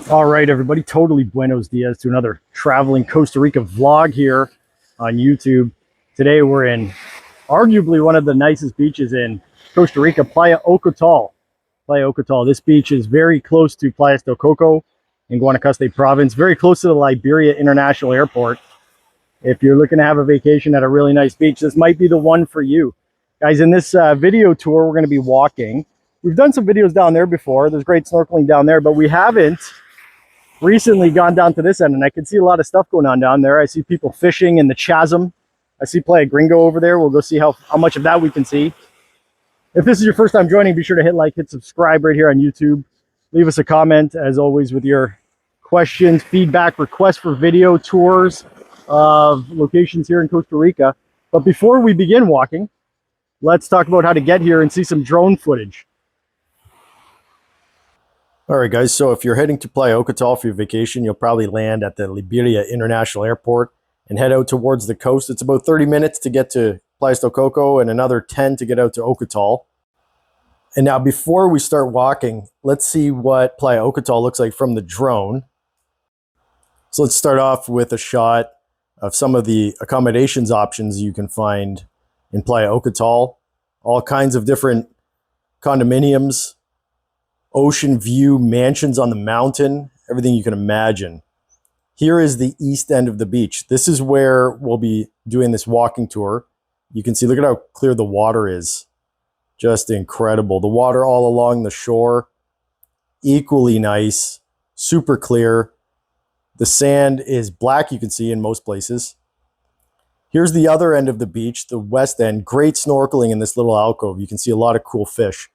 All right, everybody, totally buenos dias to another traveling Costa Rica vlog here on YouTube. Today we're in arguably one of the nicest beaches in Costa Rica, Playa Ocotal. Playa Ocotal. This beach is very close to Playas del Coco in Guanacaste Province, very close to the Liberia International Airport. If you're looking to have a vacation at a really nice beach, this might be the one for you. Guys, in this video tour, we're going to be walking. We've done some videos down there before. There's great snorkeling down there, but we haven't recently gone down to this end, and I can see a lot of stuff going on down there. I see people fishing in the chasm. I see Playa Gringo over there. We'll go see how much of that we can see. If this is your first time joining, be sure to hit like, hit subscribe right here on YouTube. Leave us a comment, as always, with your questions, feedback, requests for video tours of locations here in Costa Rica. But before we begin walking, let's talk about how to get here and see some drone footage. All right, guys, so if you're heading to Playa Ocotal for your vacation, you'll probably land at the Liberia International Airport and head out towards the coast. It's about 30 minutes to get to Playas del Coco and another 10 to get out to Ocotal. And now before we start walking, let's see what Playa Ocotal looks like from the drone. So let's start off with a shot of some of the accommodations options you can find in Playa Ocotal. All kinds of different condominiums, ocean view mansions on the mountain, everything you can imagine. Here is the east end of the beach. This is where we'll be doing this walking tour. You can see, look at how clear the water is. Just incredible. The water all along the shore, equally nice, super clear. The sand is black, you can see in most places. Here's the other end of the beach, the west end. Great snorkeling in this little alcove. You can see a lot of cool fish.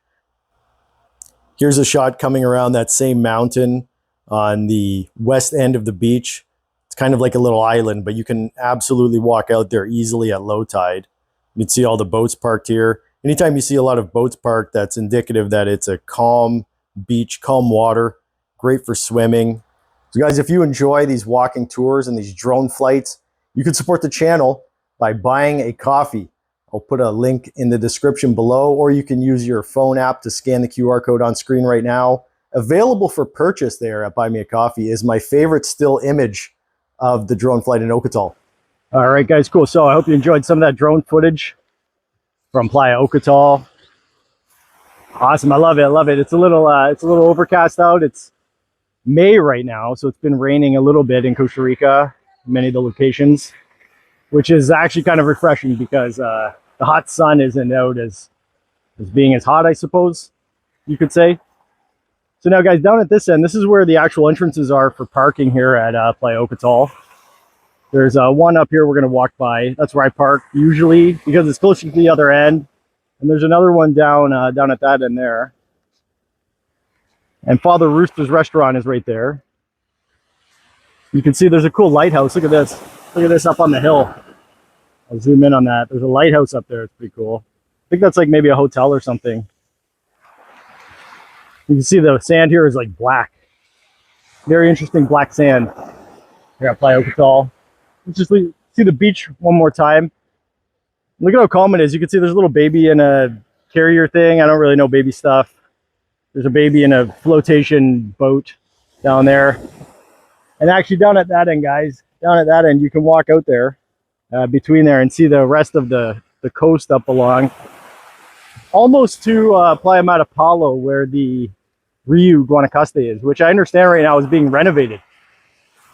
Here's a shot coming around that same mountain on the west end of the beach. It's kind of like a little island, but you can absolutely walk out there easily at low tide. You can see all the boats parked here. Anytime you see a lot of boats parked, that's indicative that it's a calm beach, calm water, great for swimming. So guys, if you enjoy these walking tours and these drone flights, you can support the channel by buying a coffee. I'll put a link in the description below, or you can use your phone app to scan the QR code on screen right now. Available for purchase there at Buy Me a Coffee is my favorite still image of the drone flight in Ocotal. All right, guys, cool. So I hope you enjoyed some of that drone footage from Playa Ocotal. Awesome, I love it. I love it. It's a little overcast out. It's May right now, so it's been raining a little bit in Costa Rica, many of the locations, which is actually kind of refreshing because the hot sun isn't out as being as hot, I suppose you could say. So now, guys, down at this end, this is where the actual entrances are for parking here at Playa Ocotal. There's one up here we're going to walk by. That's where I park usually because it's closer to the other end. And there's another one down at that end there. And Father Rooster's restaurant is right there. You can see there's a cool lighthouse. Look at this. Look at this up on the hill. I'll zoom in on that. There's a lighthouse up there. It's pretty cool. I think that's like maybe a hotel or something. You can see the sand here is like black. Very interesting black sand here at Playa Ocotal. Let's just see the beach one more time. Look at how calm it is. You can see there's a little baby in a carrier thing. I don't really know baby stuff. There's a baby in a flotation boat down there. And actually down at that end, guys, down at that end, you can walk out there between there and see the rest of the coast up along. Almost to Playa Matapalo, where the Rio Guanacaste is, which I understand right now is being renovated.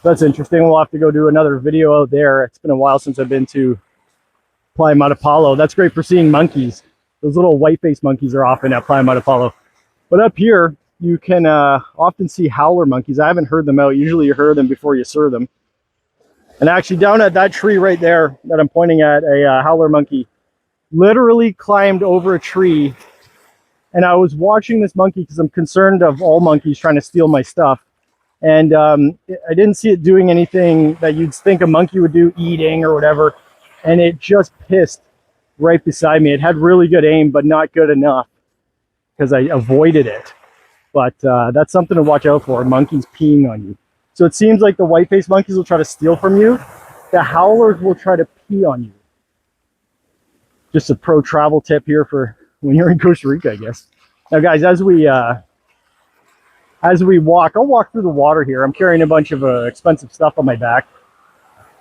So that's interesting. We'll have to go do another video out there. It's been a while since I've been to Playa Matapalo. That's great for seeing monkeys. Those little white-faced monkeys are often at Playa Matapalo. But up here, you can often see howler monkeys. I haven't heard them out. Usually you hear them before you serve them. And actually down at that tree right there that I'm pointing at, a howler monkey literally climbed over a tree. And I was watching this monkey because I'm concerned of all monkeys trying to steal my stuff. And I didn't see it doing anything that you'd think a monkey would do, eating or whatever. And it just pissed right beside me. It had really good aim, but not good enough because I avoided it. But that's something to watch out for, monkeys peeing on you. So it seems like the white-faced monkeys will try to steal from you. The howlers will try to pee on you. Just a pro travel tip here for when you're in Costa Rica, I guess. Now, guys, as we as we walk, I'll walk through the water here. I'm carrying a bunch of expensive stuff on my back.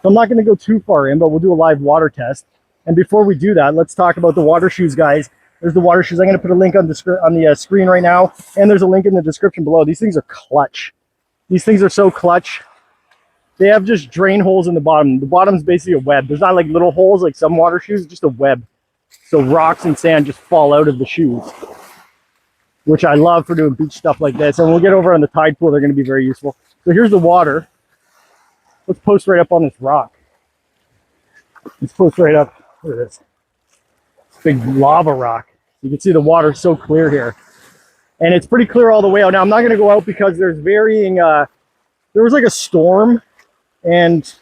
So I'm not going to go too far in, but we'll do a live water test. And before we do that, let's talk about the water shoes, guys. There's the water shoes. I'm going to put a link on the screen right now, and there's a link in the description below. These things are clutch. These things are so clutch. They have just drain holes in the bottom. The bottom's basically a web. There's not like little holes like some water shoes, just a web. So rocks and sand just fall out of the shoes, which I love for doing beach stuff like this. And we'll get over on the tide pool. They're going to be very useful. So here's the water. Let's post right up on this rock. Let's post right up. Look at this. Big lava rock. You can see the water so clear here. And it's pretty clear all the way out. Now, I'm not going to go out because there's varying... there was like a storm, and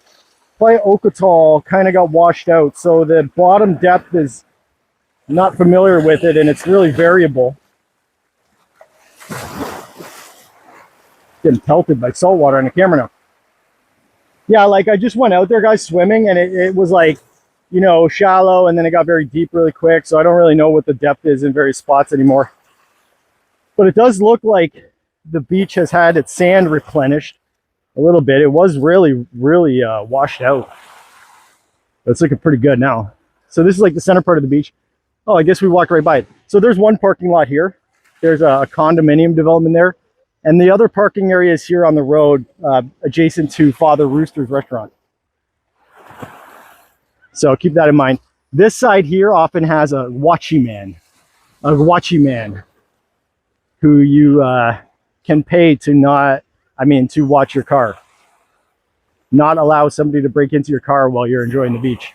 Playa Ocotal kind of got washed out. So the bottom depth is not familiar with it, and it's really variable. Getting pelted by salt water on the camera now. Yeah, like I just went out there, guys, swimming, and it was like, you know, shallow, and then it got very deep really quick. So I don't really know what the depth is in various spots anymore. But it does look like the beach has had its sand replenished a little bit. It was really, really washed out. But it's looking pretty good now. So this is like the center part of the beach. Oh, I guess we walked right by it. So there's one parking lot here. There's a condominium development there. And the other parking area is here on the road, adjacent to Father Rooster's restaurant. So keep that in mind. This side here often has a watchyman who you can pay to to watch your car. Not allow somebody to break into your car while you're enjoying the beach.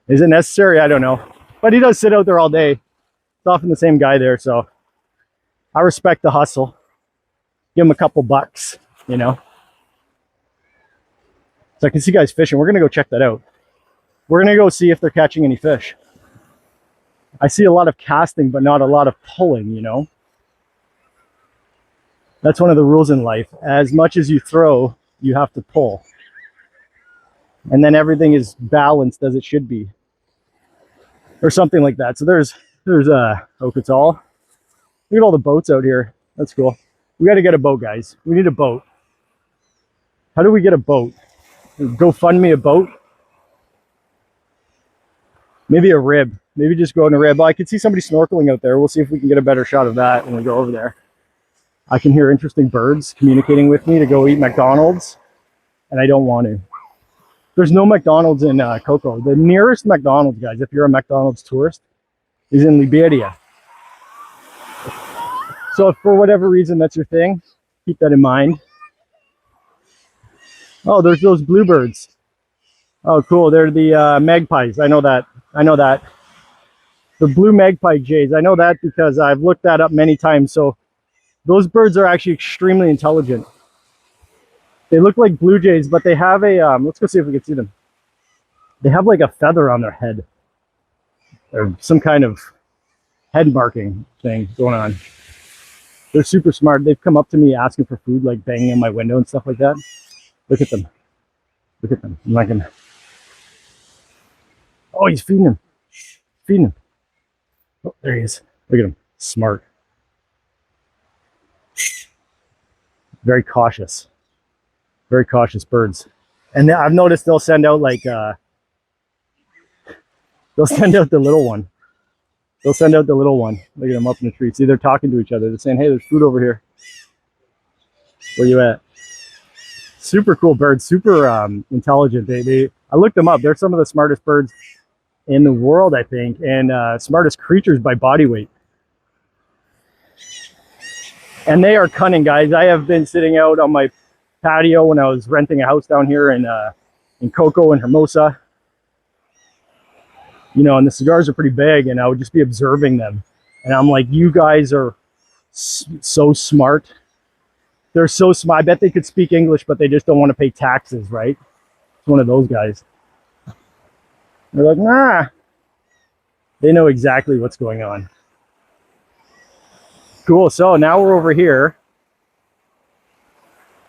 Is it necessary? I don't know. But he does sit out there all day. It's often the same guy there, so I respect the hustle. Give him a couple bucks, you know. So I can see guys fishing. We're gonna go check that out. We're gonna go see if they're catching any fish. I see a lot of casting, but not a lot of pulling, you know. That's one of the rules in life. As much as you throw, you have to pull. And then everything is balanced as it should be. Or something like that. So there's Ocotal. Look at all the boats out here. That's cool. We got to get a boat, guys. We need a boat. How do we get a boat? Go fund me a boat? Maybe a rib. Maybe just go in a rib. Oh, I can see somebody snorkeling out there. We'll see if we can get a better shot of that when we go over there. I can hear interesting birds communicating with me to go eat McDonald's, and I don't want to. There's no McDonald's in Coco. The nearest McDonald's, guys, if you're a McDonald's tourist, is in Liberia. So if for whatever reason that's your thing, keep that in mind. Oh, there's those bluebirds. Oh, cool. They're the magpies. I know that. The blue magpie jays. I know that because I've looked that up many times. So those birds are actually extremely intelligent. They look like blue jays, but they have a, let's go see if we can see them. They have like a feather on their head. Or some kind of head marking thing going on. They're super smart. They've come up to me asking for food, like banging on my window and stuff like that. Look at them. Look at them. I'm not gonna... Oh, he's feeding him. Feeding him. Oh, there he is. Look at him. Smart. Very cautious. Very cautious birds. And I've noticed they'll send out like, they'll send out the little one. They'll send out the little one. Look at them up in the tree. See, they're talking to each other. They're saying, hey, there's food over here. Where you at? Super cool birds. Super intelligent. I looked them up. They're some of the smartest birds in the world, I think. And smartest creatures by body weight. And they are cunning, guys. I have been sitting out on my patio when I was renting a house down here in Coco and Hermosa. You know, and the cigars are pretty big, and I would just be observing them. And I'm like, you guys are so smart. They're so smart. I bet they could speak English, but they just don't want to pay taxes, right? It's one of those guys. They're like, nah. They know exactly what's going on. Cool. So now we're over here.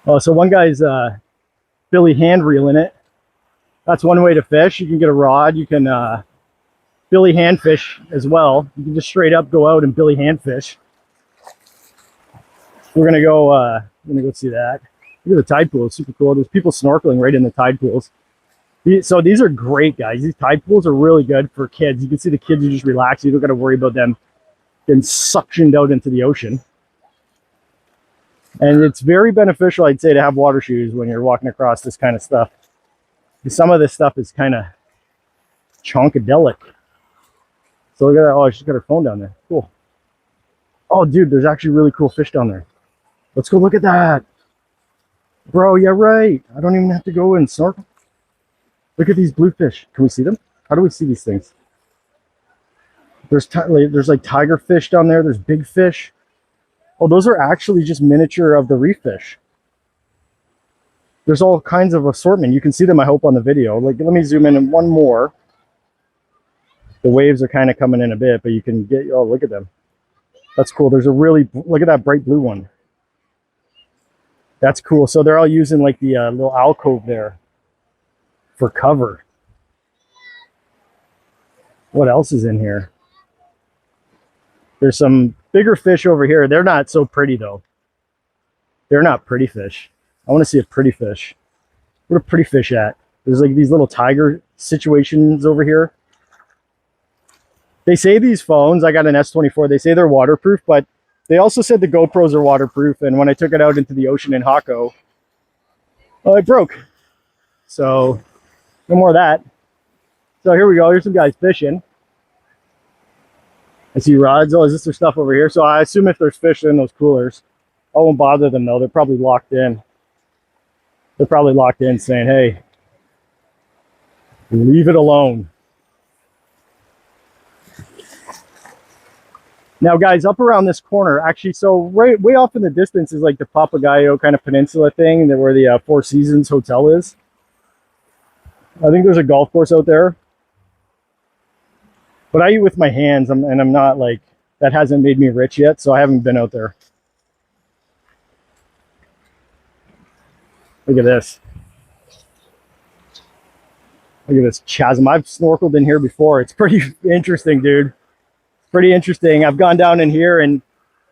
Oh, so one guy's Billy hand reeling it. That's one way to fish. You can get a rod. You can Billy hand fish as well. You can just straight up go out and Billy hand fish. We're gonna go see that. Look at the tide pool, it's super cool. There's people snorkeling right in the tide pools. So these are great, guys. These tide pools are really good for kids. You can see the kids are just relaxed. You don't got to worry about them getting suctioned out into the ocean. And it's very beneficial, I'd say, to have water shoes when you're walking across this kind of stuff. Some of this stuff is kind of chonkadelic. So look at that. Oh, she's got her phone down there. Cool. Oh, dude, there's actually really cool fish down there. Let's go look at that. Bro, yeah, right. I don't even have to go and snorkel. Look at these bluefish. Can we see them? How do we see these things? There's like tiger fish down there. There's big fish. Oh, those are actually just miniature of the reef fish. There's all kinds of assortment. You can see them, I hope, on the video. Like, let me zoom in one more. The waves are kind of coming in a bit, but you can get, oh, look at them. That's cool. There's a really, look at that bright blue one. That's cool. So they're all using like the little alcove there for cover. What else is in here? There's some bigger fish over here. They're not so pretty though. They're not pretty fish. I want to see a pretty fish. Where are pretty fish at? There's like these little tiger situations over here. They say these phones, I got an S24, they say they're waterproof, but they also said the GoPros are waterproof. And when I took it out into the ocean in Hako, well, it broke. So no more of that. So here we go. Here's some guys fishing. I see rods. Oh, is this their stuff over here? So I assume if there's fish in those coolers, I won't bother them though. They're probably locked in. They're probably locked in saying, hey, leave it alone. Now, guys, up around this corner, actually, so right way off in the distance is like the Papagayo kind of peninsula thing, where the Four Seasons Hotel is. I think there's a golf course out there. But I eat with my hands, and I'm not like, that hasn't made me rich yet, so I haven't been out there. Look at this. Look at this chasm. I've snorkeled in here before. It's pretty interesting, dude. It's pretty interesting. I've gone down in here, and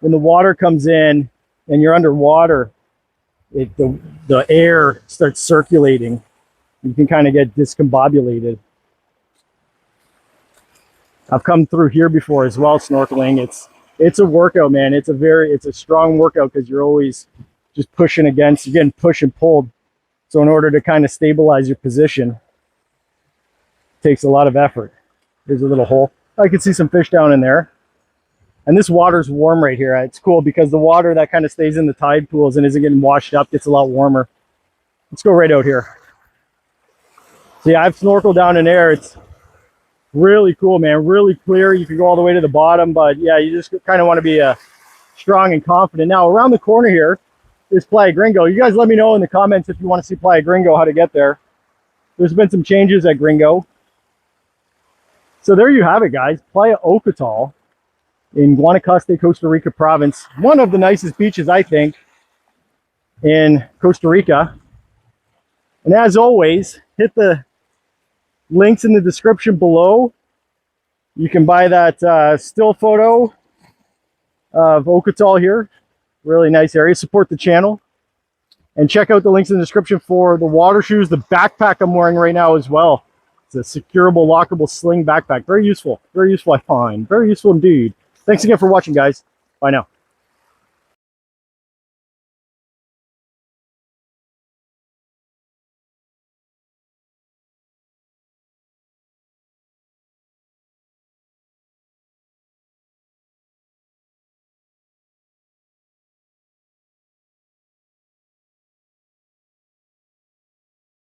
when the water comes in and you're underwater, the air starts circulating. You can kind of get discombobulated. I've come through here before as well, snorkeling. It's a workout, man. It's a strong workout because you're always just pushing against, you're getting pushed and pulled. So in order to kind of stabilize your position, it takes a lot of effort. There's a little hole. I can see some fish down in there. And this water's warm right here. It's cool because the water that kind of stays in the tide pools and isn't getting washed up gets a lot warmer. Let's go right out here. So yeah, I've snorkeled down in there. It's really cool, man. Really clear. You can go all the way to the bottom, but yeah, you just kind of want to be strong and confident. Now, around the corner here is Playa Gringo. You guys let me know in the comments if you want to see Playa Gringo, how to get there. There's been some changes at Gringo. So there you have it, guys. Playa Ocotal in Guanacaste, Costa Rica province. One of the nicest beaches, I think, in Costa Rica. And as always, hit the links in the description below. You can buy that still photo of Ocotal here. Really nice area. Support the channel. And check out the links in the description for the water shoes, the backpack I'm wearing right now as well. It's a securable, lockable sling backpack. Very useful, I find. Very useful indeed. Thanks again for watching, guys. Bye now.